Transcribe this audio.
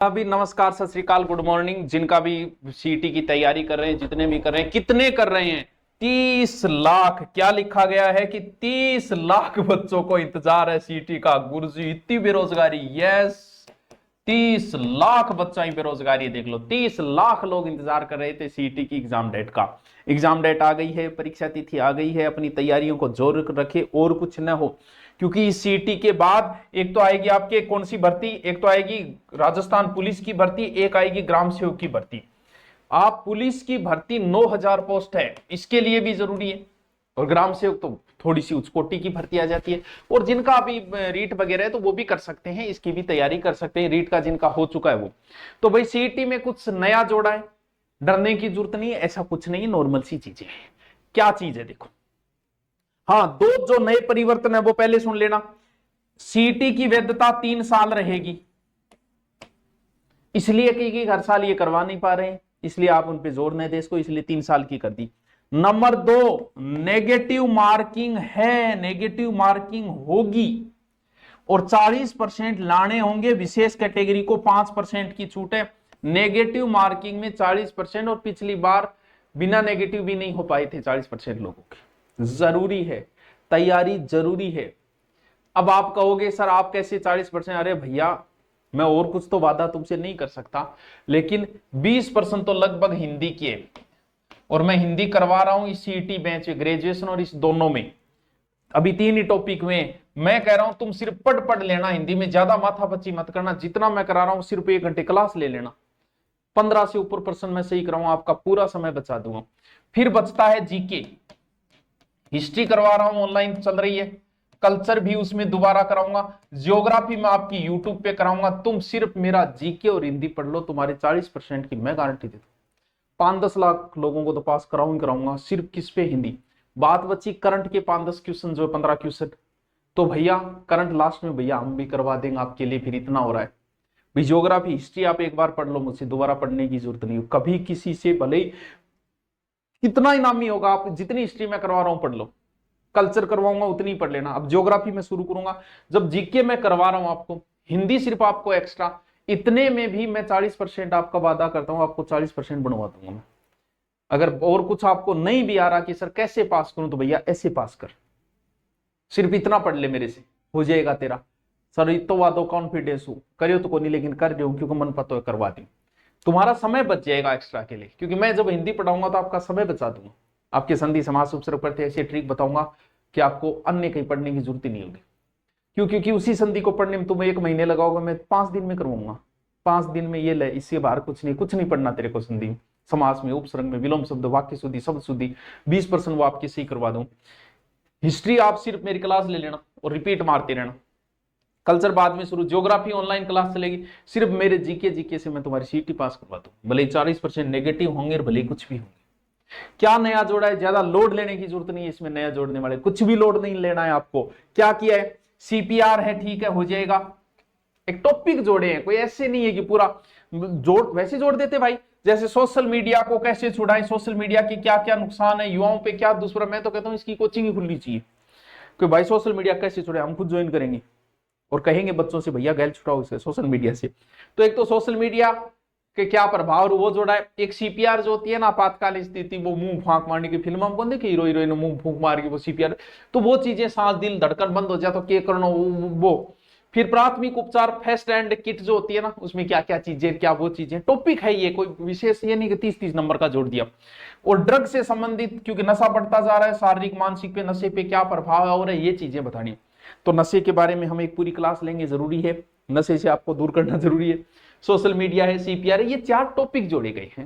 अभी नमस्कार, सत श्री अकाल, गुड मॉर्निंग। जिनका भी सीईटी की तैयारी कर रहे हैं, जितने भी कर रहे हैं, कितने कर रहे हैं? 30 लाख। क्या लिखा गया है कि 30 लाख बच्चों को इंतजार है सीईटी का। गुरुजी इतनी बेरोजगारी। यस, 30 लाख बच्चा ही बेरोजगारी है। देख लो, 30 लाख लोग इंतजार कर रहे थे सीईटी की एग्जाम डेट का। एग्जाम डेट आ गई है, परीक्षा तिथि आ गई है। अपनी तैयारियों को जोर रखे और कुछ न हो, क्योंकि इस सीईटी के बाद एक तो आएगी आपके कौन सी भर्ती, एक तो आएगी राजस्थान पुलिस की भर्ती, एक आएगी ग्राम सेवक की भर्ती। आप पुलिस की भर्ती 9,000 पोस्ट है, इसके लिए भी जरूरी है। और ग्राम सेवक तो थोड़ी सी उच्च कोटि की भर्ती आ जाती है। और जिनका अभी रीट वगैरह है तो वो भी कर सकते हैं, इसकी भी तैयारी कर सकते हैं। रीट का जिनका हो चुका है वो तो भाई सीईटी में कुछ नया जोड़ा है, डरने की जरूरत नहीं है। ऐसा कुछ नहीं है, नॉर्मल सी चीजें हैं। क्या चीज है देखो। हाँ, दो जो नए परिवर्तन है वो पहले सुन लेना। सीईटी की वैधता 3 साल रहेगी, इसलिए कि हर साल ये करवा नहीं पा रहे हैं, इसलिए आप उन पे जोर नहीं दे इसको, इसलिए 3 साल की कर दी। नंबर 2, नेगेटिव मार्किंग है, नेगेटिव मार्किंग होगी और 40% लाने होंगे। विशेष कैटेगरी को 5% की छूट है। नेगेटिव मार्किंग में 40%, और पिछली बार बिना नेगेटिव भी नहीं हो पाए थे 40% लोगों के। जरूरी है, तैयारी जरूरी है। अब आप कहोगे सर आप कैसे 40%? अरे भैया, मैं और कुछ तो वादा तुमसे नहीं कर सकता, लेकिन 20% तो लगभग हिंदी की है, और मैं हिंदी करवा रहा हूं इस सीईटी बैच, ग्रेजुएशन और इस दोनों में। अभी 3 ही टॉपिक में मैं कह रहा हूं तुम सिर्फ पढ़ लेना हिंदी में, ज्यादा माथापच्ची मत करना। जितना मैं करा रहा हूं सिर्फ 1 घंटे क्लास ले लेना। 15 से ऊपर प्रश्न मैं सही कराऊंगा, आपका पूरा समय बचा दूंगा। फिर बचता है जीके। हिस्ट्री करवा रहा हूं, ऑनलाइन चल रही है। कल्चर भी उसमें दोबारा कराऊंगा। ज्योग्राफी में आपकी यूट्यूब पे कराऊंगा। तुम सिर्फ मेरा जीके और हिंदी पढ़ लो, तुम्हारे 40% की मैं गारंटी देता हूं। 5-10 लाख लोगों को तो पास कराऊंगा सिर्फ किस पे? हिंदी। बात बची करंट के 5-10 क्वेश्चन, जो 15 क्वेश्चन, तो भैया करंट लास्ट में भैया हम भी करवा देंगे आपके लिए। फिर इतना हो रहा है भाई, ज्योग्राफी हिस्ट्री आप एक बार पढ़ लो, मुझसे दोबारा पढ़ने की जरूरत नहीं हो कभी किसी से, भले ही कितना इनामी होगा, आप जितनी हिस्ट्री में करवा रहा हूं पढ़ लो। कल्चर करवाऊंगा उतनी पढ़ लेना। अब ज्योग्राफी में शुरू करूंगा, जब जीके में करवा रहा हूं आपको, हिंदी सिर्फ आपको एक्स्ट्रा, इतने में भी मैं 40% आपका वादा करता हूं, आपको 40% बनवा दूंगा मैं। अगर और कुछ आपको नहीं भी आ रहा कि सर कैसे पास करूं, तो भैया ऐसे पास कर, सिर्फ इतना पढ़ ले, मेरे से हो जाएगा तेरा। सर इतो वादो कॉन्फिडेंस हूं, करियो तो कोई नहीं, लेकिन कर रहे हो क्योंकि मन पता है करवा दी। तुम्हारा समय बच जाएगा एक्स्ट्रा के लिए, क्योंकि मैं जब हिंदी पढ़ाऊंगा तो आपका समय बचा दूंगा। आपके संधि समास उपसर्ग प्रत्यय ऐसे ट्रिक बताऊंगा कि आपको अन्य कहीं पढ़ने की जरूरत ही नहीं होगी। क्यों? क्योंकि उसी संधि को पढ़ने में तुम्हें 1 महीने लगाओगे, मैं 5 दिन में करवाऊंगा। 5 दिन में ये ले, इससे बाहर कुछ नहीं पढ़ना तेरे को। संधि समास में, उपसर्ग में, विलोम शब्द, वाक्य शुद्धि, शब्द शुद्धि, 20% वो आपकी सही करवा दूं। हिस्ट्री आप सिर्फ मेरी क्लास ले लेना और रिपीट मारते रहना। कल्चर बाद में शुरू, ज्योग्राफी ऑनलाइन क्लास चलेगी, सिर्फ मेरे जीके से मैं तुम्हारी सीईटी पास करवा दूं। भले 40% नेगेटिव होंगे और भले कुछ भी होंगे। क्या नया जोड़ा है? ज्यादा लोड लेने की जरूरत नहीं है इसमें। नया जोड़ने वाले कुछ भी लोड नहीं लेना है आपको। क्या किया है? सीपीआर है, ठीक है, हो जाएगा। एक टॉपिक जोड़े हैं, कोई ऐसे नहीं है कि पूरा जोड़, वैसे जोड़ देते भाई। जैसे सोशल मीडिया को कैसे छुड़ाएं, सोशल मीडिया के क्या क्या नुकसान है, युवाओं पे क्या दुष्प्रभाव। मैं तो कहता हूं इसकी कोचिंग ही खुलनी चाहिए कि भाई सोशल मीडिया कैसे छुड़ाए, हम खुद ज्वाइन करेंगे और कहेंगे बच्चों से भैया गैल छुड़ाओ इसे सोशल मीडिया से। तो एक तो सोशल मीडिया के क्या प्रभाव वो जोड़ा है। एक सीपीआर जो होती है ना, आपातकालीन स्थिति, वो मुंह फांक मारने की फिल्म हम कौन देखे, हीरो हीरोइन मुंह फूंक मार के वो सीपीआर, तो वो चीजें, सांस दिल धड़कन बंद हो जाए तो क्या करना वो। फिर प्राथमिक उपचार, फर्स्ट एंड किट जो होती है ना, उसमें क्या क्या चीजें, क्या वो चीजें, टॉपिक है ये, कोई विशेष ये नहीं कि 30-30 नंबर का जोड़ दिया। और ड्रग से संबंधित, क्योंकि नशा बढ़ता जा रहा है, शारीरिक मानसिक पे नशे पे क्या प्रभाव है और ये चीजें बतानी। तो नशे के बारे में हम एक पूरी क्लास लेंगे, जरूरी है। नशे से आपको दूर करना जरूरी है। सोशल मीडिया है, सीपीआर है, ये 4 टॉपिक जोड़े गए हैं।